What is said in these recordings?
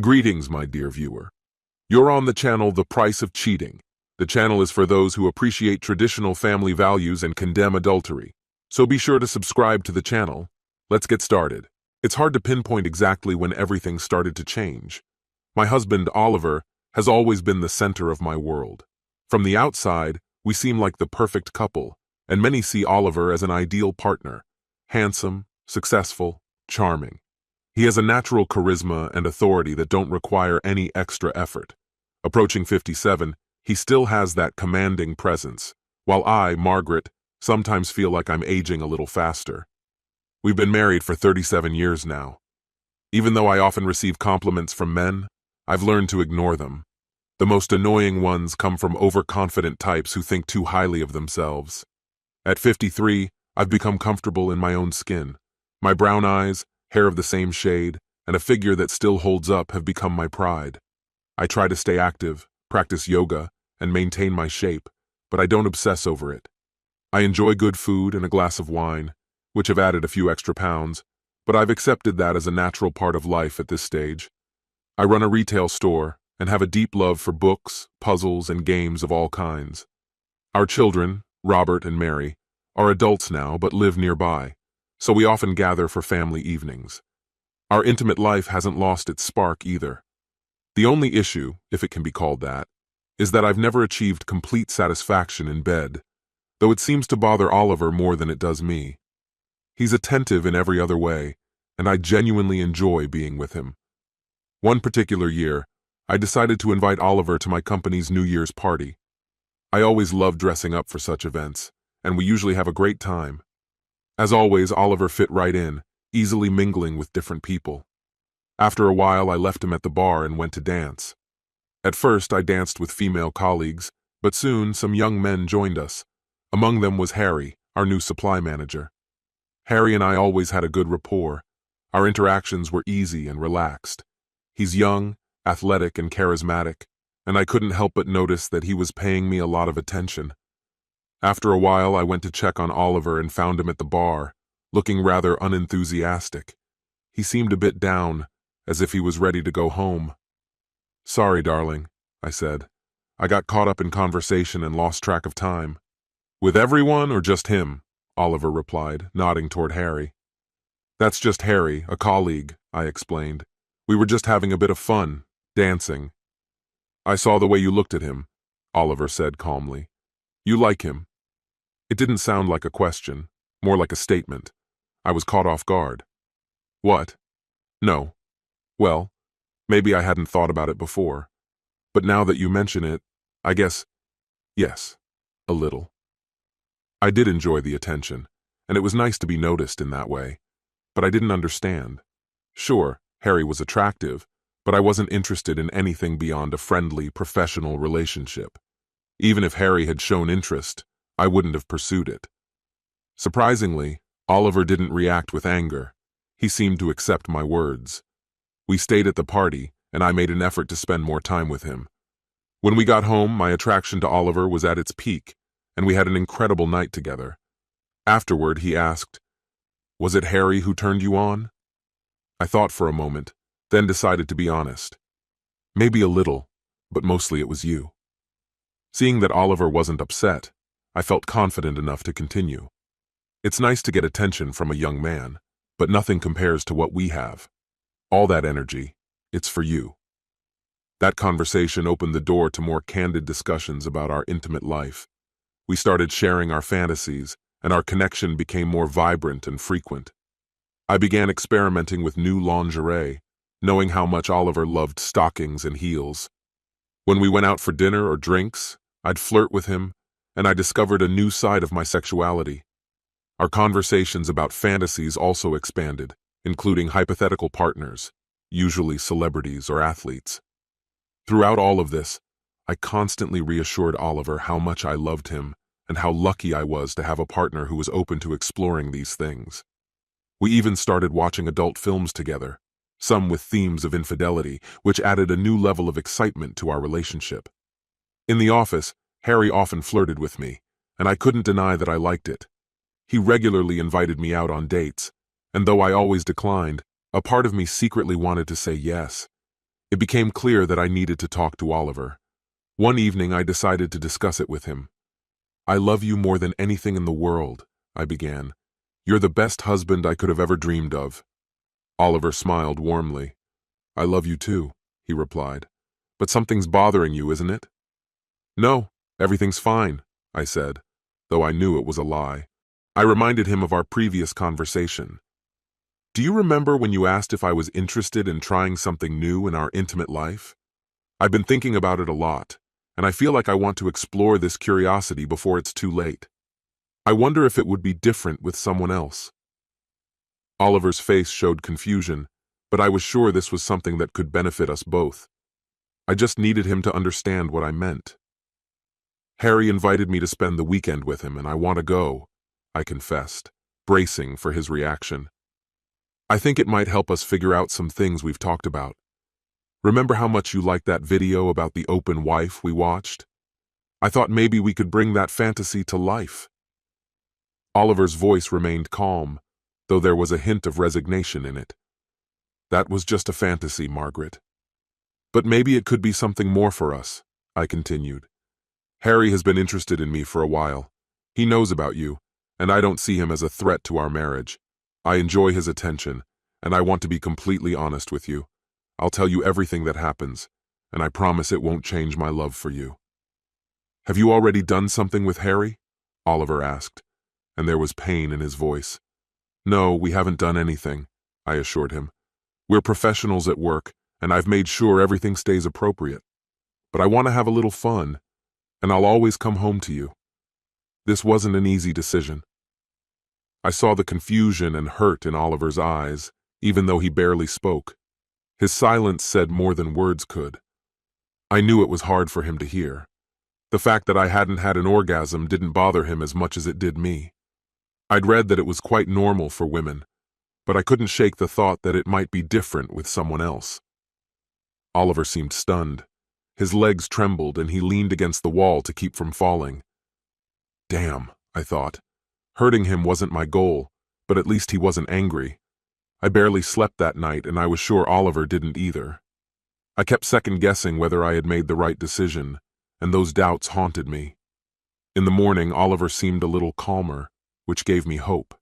Greetings, my dear viewer. You're on the channel The Price of Cheating. The channel is for those who appreciate traditional family values and condemn adultery. So be sure to subscribe to the channel. Let's get started. It's hard to pinpoint exactly when everything started to change. My husband, Oliver, has always been the center of my world. From the outside, we seem like the perfect couple, and many see Oliver as an ideal partner. Handsome, successful, charming. He has a natural charisma and authority that don't require any extra effort. Approaching 57, he still has that commanding presence, while I, Margaret, sometimes feel like I'm aging a little faster. We've been married for 37 years now. Even though I often receive compliments from men, I've learned to ignore them. The most annoying ones come from overconfident types who think too highly of themselves. At 53, I've become comfortable in my own skin. My brown eyes, hair of the same shade, and a figure that still holds up have become my pride. I try to stay active, practice yoga, and maintain my shape, but I don't obsess over it. I enjoy good food and a glass of wine, which have added a few extra pounds, but I've accepted that as a natural part of life at this stage. I run a retail store and have a deep love for books, puzzles, and games of all kinds. Our children, Robert and Mary, are adults now but live nearby, so we often gather for family evenings. Our intimate life hasn't lost its spark either. The only issue, if it can be called that, is that I've never achieved complete satisfaction in bed, though it seems to bother Oliver more than it does me. He's attentive in every other way, and I genuinely enjoy being with him. One particular year, I decided to invite Oliver to my company's New Year's party. I always love dressing up for such events, and we usually have a great time. As always, Oliver fit right in, easily mingling with different people. After a while, I left him at the bar and went to dance. At first, I danced with female colleagues, but soon some young men joined us. Among them was Harry, our new supply manager. Harry and I always had a good rapport. Our interactions were easy and relaxed. He's young, athletic, and charismatic, and I couldn't help but notice that he was paying me a lot of attention. After a while, I went to check on Oliver and found him at the bar, looking rather unenthusiastic. He seemed a bit down, as if he was ready to go home. "Sorry, darling," I said. "I got caught up in conversation and lost track of time." "With everyone or just him?" Oliver replied, nodding toward Harry. "That's just Harry, a colleague," I explained. "We were just having a bit of fun, dancing." "I saw the way you looked at him," Oliver said calmly. "You like him." It didn't sound like a question, more like a statement. I was caught off guard. "What?" "No." "Well, maybe I hadn't thought about it before. But now that you mention it, I guess, yes, a little." I did enjoy the attention, and it was nice to be noticed in that way. But I didn't understand. Sure, Harry was attractive, but I wasn't interested in anything beyond a friendly, professional relationship. Even if Harry had shown interest, I wouldn't have pursued it. Surprisingly, Oliver didn't react with anger. He seemed to accept my words. We stayed at the party, and I made an effort to spend more time with him. When we got home, my attraction to Oliver was at its peak, and we had an incredible night together. Afterward, he asked, "Was it Harry who turned you on?" I thought for a moment, then decided to be honest. "Maybe a little, but mostly it was you." Seeing that Oliver wasn't upset, I felt confident enough to continue. "It's nice to get attention from a young man, but nothing compares to what we have. All that energy, it's for you." That conversation opened the door to more candid discussions about our intimate life. We started sharing our fantasies, and our connection became more vibrant and frequent. I began experimenting with new lingerie, knowing how much Oliver loved stockings and heels. When we went out for dinner or drinks, I'd flirt with him, and I discovered a new side of my sexuality. Our conversations about fantasies also expanded, including hypothetical partners, usually celebrities or athletes. Throughout all of this, I constantly reassured Oliver how much I loved him and how lucky I was to have a partner who was open to exploring these things. We even started watching adult films together, some with themes of infidelity, which added a new level of excitement to our relationship. In the office, Harry often flirted with me, and I couldn't deny that I liked it. He regularly invited me out on dates, and though I always declined, a part of me secretly wanted to say yes. It became clear that I needed to talk to Oliver. One evening, I decided to discuss it with him. "I love you more than anything in the world," I began. "You're the best husband I could have ever dreamed of." Oliver smiled warmly. "I love you too," he replied. "But something's bothering you, isn't it?" "No, everything's fine," I said, though I knew it was a lie. I reminded him of our previous conversation. "Do you remember when you asked if I was interested in trying something new in our intimate life? I've been thinking about it a lot, and I feel like I want to explore this curiosity before it's too late. I wonder if it would be different with someone else." Oliver's face showed confusion, but I was sure this was something that could benefit us both. I just needed him to understand what I meant. "Harry invited me to spend the weekend with him, and I want to go," I confessed, bracing for his reaction. "I think it might help us figure out some things we've talked about. Remember how much you liked that video about the open wife we watched? I thought maybe we could bring that fantasy to life." Oliver's voice remained calm, though there was a hint of resignation in it. "That was just a fantasy, Margaret. But maybe it could be something more for us," I continued. "Harry has been interested in me for a while. He knows about you, and I don't see him as a threat to our marriage. I enjoy his attention, and I want to be completely honest with you. I'll tell you everything that happens, and I promise it won't change my love for you." "Have you already done something with Harry?" Oliver asked, and there was pain in his voice. "No, we haven't done anything," I assured him. "We're professionals at work, and I've made sure everything stays appropriate. But I want to have a little fun, and I'll always come home to you." This wasn't an easy decision. I saw the confusion and hurt in Oliver's eyes, even though he barely spoke. His silence said more than words could. I knew it was hard for him to hear. The fact that I hadn't had an orgasm didn't bother him as much as it did me. I'd read that it was quite normal for women, but I couldn't shake the thought that it might be different with someone else. Oliver seemed stunned. His legs trembled and he leaned against the wall to keep from falling. Damn, I thought. Hurting him wasn't my goal, but at least he wasn't angry. I barely slept that night, and I was sure Oliver didn't either. I kept second-guessing whether I had made the right decision, and those doubts haunted me. In the morning, Oliver seemed a little calmer, which gave me hope.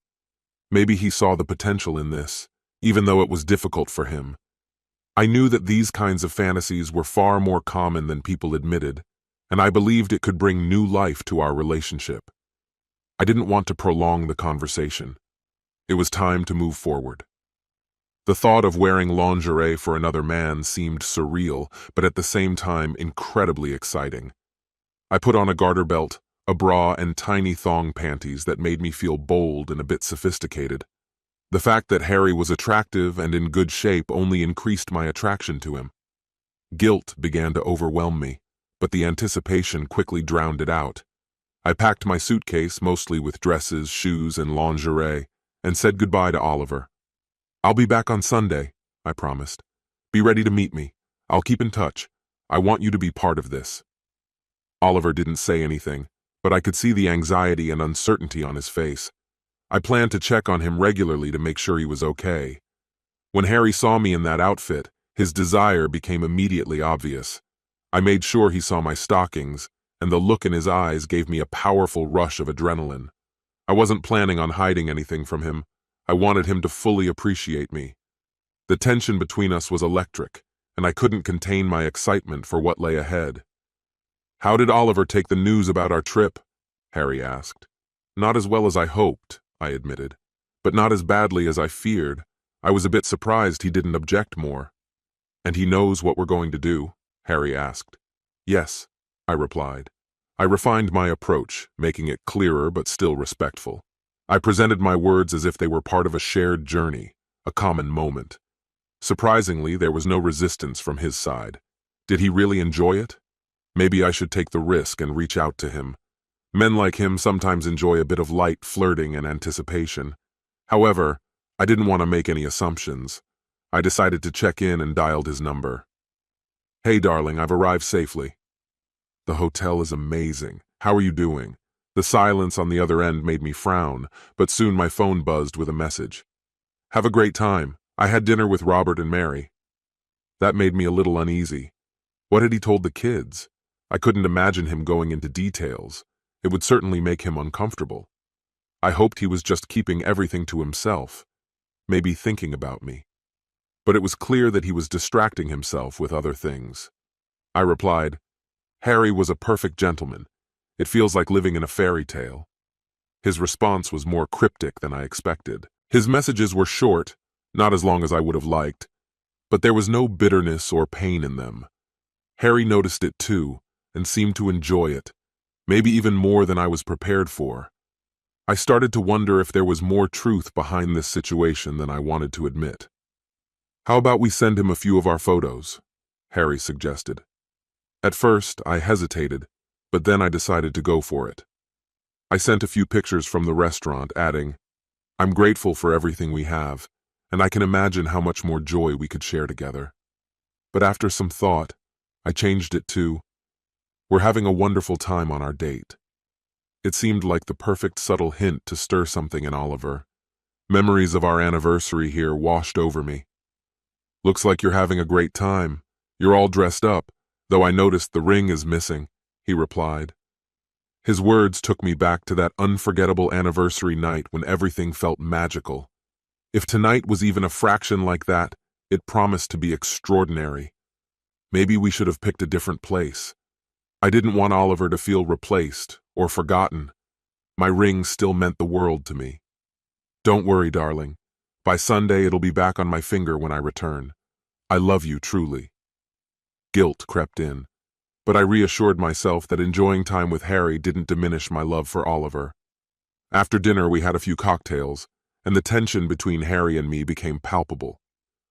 Maybe he saw the potential in this, even though it was difficult for him. I knew that these kinds of fantasies were far more common than people admitted, and I believed it could bring new life to our relationship. I didn't want to prolong the conversation. It was time to move forward. The thought of wearing lingerie for another man seemed surreal, but at the same time incredibly exciting. I put on a garter belt, a bra, and tiny thong panties that made me feel bold and a bit sophisticated. The fact that Harry was attractive and in good shape only increased my attraction to him. Guilt began to overwhelm me, but the anticipation quickly drowned it out. I packed my suitcase, mostly with dresses, shoes, and lingerie, and said goodbye to Oliver. "I'll be back on Sunday," I promised. "Be ready to meet me. I'll keep in touch. I want you to be part of this." Oliver didn't say anything, but I could see the anxiety and uncertainty on his face. I planned to check on him regularly to make sure he was okay. When Harry saw me in that outfit, his desire became immediately obvious. I made sure he saw my stockings, and the look in his eyes gave me a powerful rush of adrenaline. I wasn't planning on hiding anything from him. I wanted him to fully appreciate me. The tension between us was electric, and I couldn't contain my excitement for what lay ahead. "How did Oliver take the news about our trip?" Harry asked. "Not as well as I hoped," I admitted, "but not as badly as I feared. I was a bit surprised he didn't object more." "And he knows what we're going to do?" Harry asked. "Yes," I replied. I refined my approach, making it clearer but still respectful. I presented my words as if they were part of a shared journey, a common moment. Surprisingly, there was no resistance from his side. Did he really enjoy it? Maybe I should take the risk and reach out to him. Men like him sometimes enjoy a bit of light flirting and anticipation. However, I didn't want to make any assumptions. I decided to check in and dialed his number. "Hey, darling, I've arrived safely." "The hotel is amazing. How are you doing?" The silence on the other end made me frown, but soon my phone buzzed with a message. "Have a great time. I had dinner with Robert and Mary." That made me a little uneasy. What had he told the kids? I couldn't imagine him going into details. It would certainly make him uncomfortable. I hoped he was just keeping everything to himself, maybe thinking about me. But it was clear that he was distracting himself with other things. I replied, "Harry was a perfect gentleman. It feels like living in a fairy tale." His response was more cryptic than I expected. His messages were short, not as long as I would have liked, but there was no bitterness or pain in them. Harry noticed it too, and seemed to enjoy it, maybe even more than I was prepared for. I started to wonder if there was more truth behind this situation than I wanted to admit. "How about we send him a few of our photos?" Harry suggested. At first, I hesitated, but then I decided to go for it. I sent a few pictures from the restaurant, adding, "I'm grateful for everything we have, and I can imagine how much more joy we could share together." But after some thought, I changed it to, "We're having a wonderful time on our date." It seemed like the perfect subtle hint to stir something in Oliver. Memories of our anniversary here washed over me. "Looks like you're having a great time. You're all dressed up, though I noticed the ring is missing," he replied. His words took me back to that unforgettable anniversary night when everything felt magical. If tonight was even a fraction like that, it promised to be extraordinary. Maybe we should have picked a different place. I didn't want Oliver to feel replaced or forgotten. My ring still meant the world to me. "Don't worry, darling. By Sunday, it'll be back on my finger when I return. I love you truly." Guilt crept in, but I reassured myself that enjoying time with Harry didn't diminish my love for Oliver. After dinner, we had a few cocktails, and the tension between Harry and me became palpable.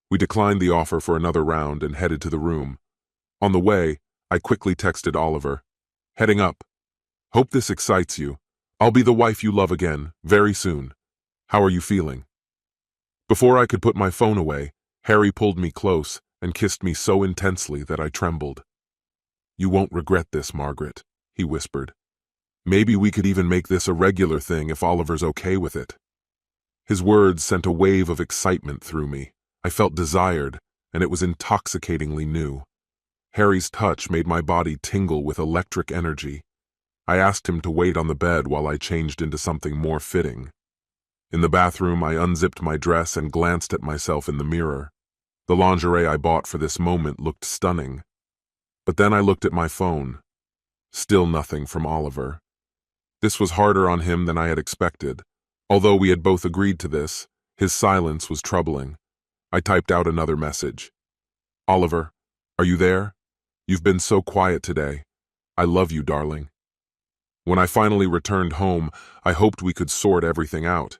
We declined the offer for another round and headed to the room. On the way, I quickly texted Oliver, "Heading up. Hope this excites you. I'll be the wife you love again, very soon. How are you feeling?" Before I could put my phone away, Harry pulled me close and kissed me so intensely that I trembled. "You won't regret this, Margaret," he whispered. "Maybe we could even make this a regular thing if Oliver's okay with it." His words sent a wave of excitement through me. I felt desired, and it was intoxicatingly new. Harry's touch made my body tingle with electric energy. I asked him to wait on the bed while I changed into something more fitting. In the bathroom, I unzipped my dress and glanced at myself in the mirror. The lingerie I bought for this moment looked stunning. But then I looked at my phone. Still nothing from Oliver. This was harder on him than I had expected. Although we had both agreed to this, his silence was troubling. I typed out another message. "Oliver, are you there? You've been so quiet today. I love you, darling." When I finally returned home, I hoped we could sort everything out.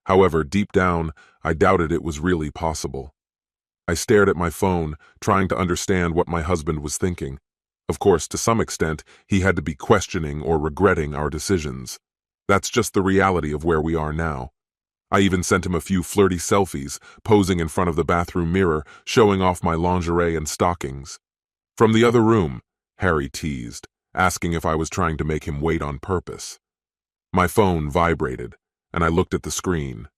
However, deep down, I doubted it was really possible. I stared at my phone, trying to understand what my husband was thinking. Of course, to some extent, he had to be questioning or regretting our decisions. That's just the reality of where we are now. I even sent him a few flirty selfies, posing in front of the bathroom mirror, showing off my lingerie and stockings. From the other room, Harry teased, asking if I was trying to make him wait on purpose. My phone vibrated, and I looked at the screen.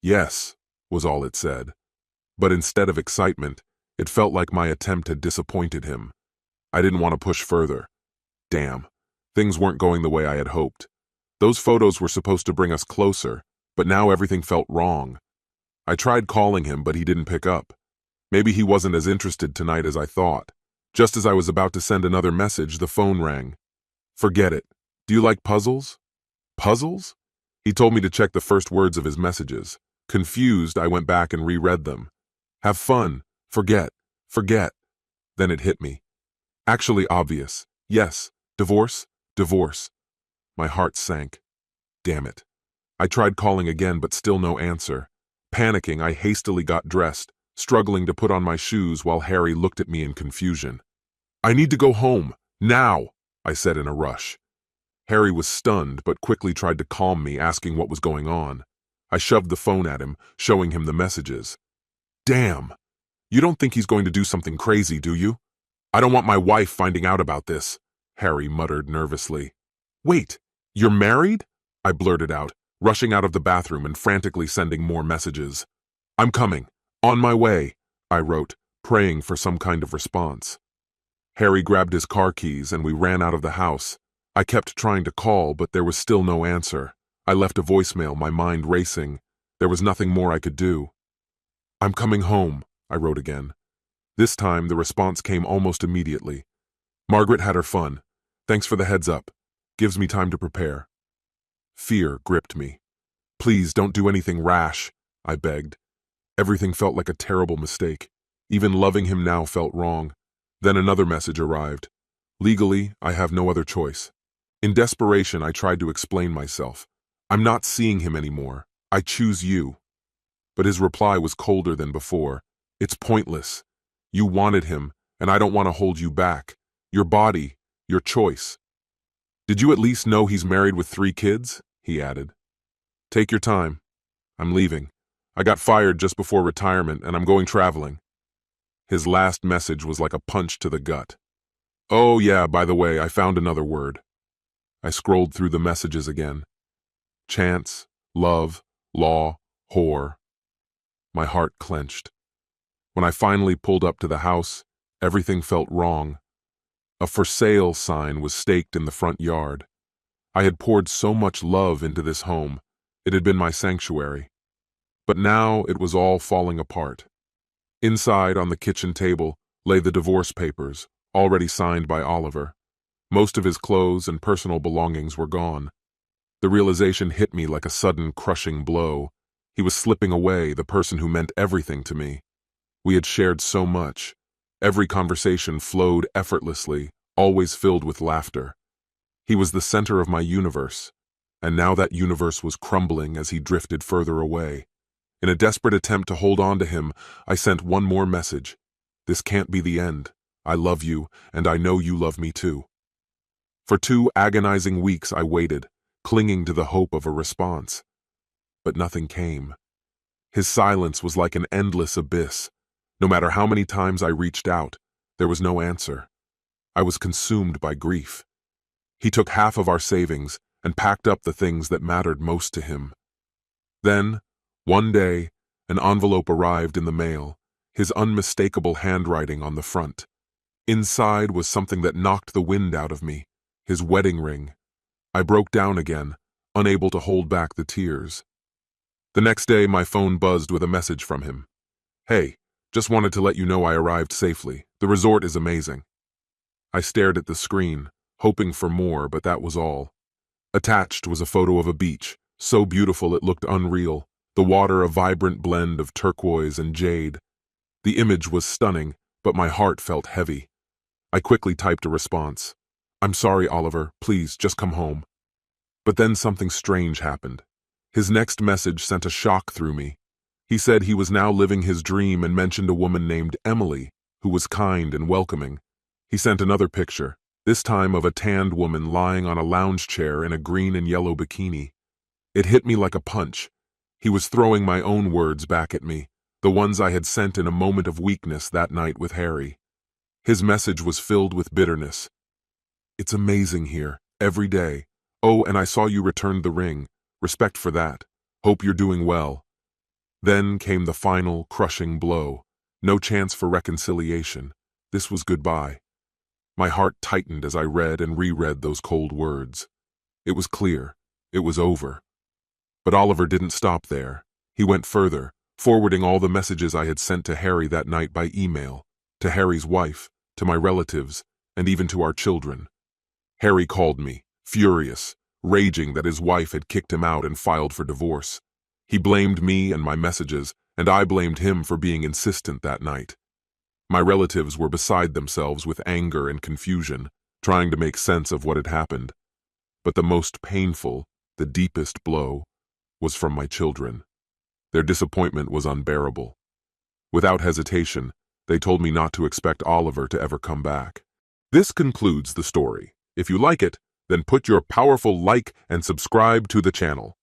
"Yes," was all it said. But instead of excitement, it felt like my attempt had disappointed him. I didn't want to push further. Damn, things weren't going the way I had hoped. Those photos were supposed to bring us closer, but now everything felt wrong. I tried calling him, but he didn't pick up. Maybe he wasn't as interested tonight as I thought. Just as I was about to send another message, the phone rang. "Forget it. Do you like puzzles?" "Puzzles?" He told me to check the first words of his messages. Confused, I went back and reread them. "Have fun. Forget. Forget." Then it hit me. Actually obvious. Yes. Divorce. Divorce. My heart sank. Damn it. I tried calling again, but still no answer. Panicking, I hastily got dressed, struggling to put on my shoes while Harry looked at me in confusion. "I need to go home. Now," I said in a rush. Harry was stunned, but quickly tried to calm me, asking what was going on. I shoved the phone at him, showing him the messages. "Damn. You don't think he's going to do something crazy, do you?" "I don't want my wife finding out about this," Harry muttered nervously. "Wait, you're married?" I blurted out, rushing out of the bathroom and frantically sending more messages. "I'm coming. On my way," I wrote, praying for some kind of response. Harry grabbed his car keys and we ran out of the house. I kept trying to call, but there was still no answer. I left a voicemail, my mind racing. There was nothing more I could do. "I'm coming home," I wrote again. This time, the response came almost immediately. "Margaret had her fun. Thanks for the heads up. Gives me time to prepare." Fear gripped me. "Please don't do anything rash," I begged. Everything felt like a terrible mistake. Even loving him now felt wrong. Then another message arrived. "Legally, I have no other choice." In desperation, I tried to explain myself. "I'm not seeing him anymore. I choose you." But his reply was colder than before. "It's pointless. You wanted him, and I don't want to hold you back. Your body, your choice." "Did you at least know he's married with 3 kids?" he added. "Take your time. I'm leaving. I got fired just before retirement, and I'm going traveling." His last message was like a punch to the gut. "Oh yeah, by the way, I found another word." I scrolled through the messages again. Chance, love, law, whore. My heart clenched. When I finally pulled up to the house, everything felt wrong. A "for sale" sign was staked in the front yard. I had poured so much love into this home. It had been my sanctuary. But now it was all falling apart. Inside, on the kitchen table, lay the divorce papers, already signed by Oliver. Most of his clothes and personal belongings were gone. The realization hit me like a sudden, crushing blow. He was slipping away, the person who meant everything to me. We had shared so much. Every conversation flowed effortlessly, always filled with laughter. He was the center of my universe, and now that universe was crumbling as he drifted further away. In a desperate attempt to hold on to him, I sent one more message. "This can't be the end. I love you, and I know you love me too." For 2 agonizing weeks I waited, clinging to the hope of a response. But nothing came. His silence was like an endless abyss. No matter how many times I reached out, there was no answer. I was consumed by grief. He took half of our savings and packed up the things that mattered most to him. Then, one day, an envelope arrived in the mail, his unmistakable handwriting on the front. Inside was something that knocked the wind out of me, his wedding ring. I broke down again, unable to hold back the tears. The next day, my phone buzzed with a message from him. "Hey, just wanted to let you know I arrived safely. The resort is amazing." I stared at the screen, hoping for more, but that was all. Attached was a photo of a beach, so beautiful it looked unreal, the water a vibrant blend of turquoise and jade. The image was stunning, but my heart felt heavy. I quickly typed a response. "I'm sorry, Oliver. Please, just come home." But then something strange happened. His next message sent a shock through me. He said he was now living his dream and mentioned a woman named Emily, who was kind and welcoming. He sent another picture, this time of a tanned woman lying on a lounge chair in a green and yellow bikini. It hit me like a punch. He was throwing my own words back at me, the ones I had sent in a moment of weakness that night with Harry. His message was filled with bitterness. "It's amazing here, every day. Oh, and I saw you returned the ring. Respect for that. Hope you're doing well." Then came the final, crushing blow. No chance for reconciliation. This was goodbye. My heart tightened as I read and reread those cold words. It was clear. It was over. But Oliver didn't stop there. He went further, forwarding all the messages I had sent to Harry that night by email, to Harry's wife, to my relatives, and even to our children. Harry called me, furious, raging that his wife had kicked him out and filed for divorce. He blamed me and my messages, and I blamed him for being insistent that night. My relatives were beside themselves with anger and confusion, trying to make sense of what had happened. But the most painful, the deepest blow, was from my children. Their disappointment was unbearable. Without hesitation, they told me not to expect Oliver to ever come back. This concludes the story. If you like it, then put your powerful like and subscribe to the channel.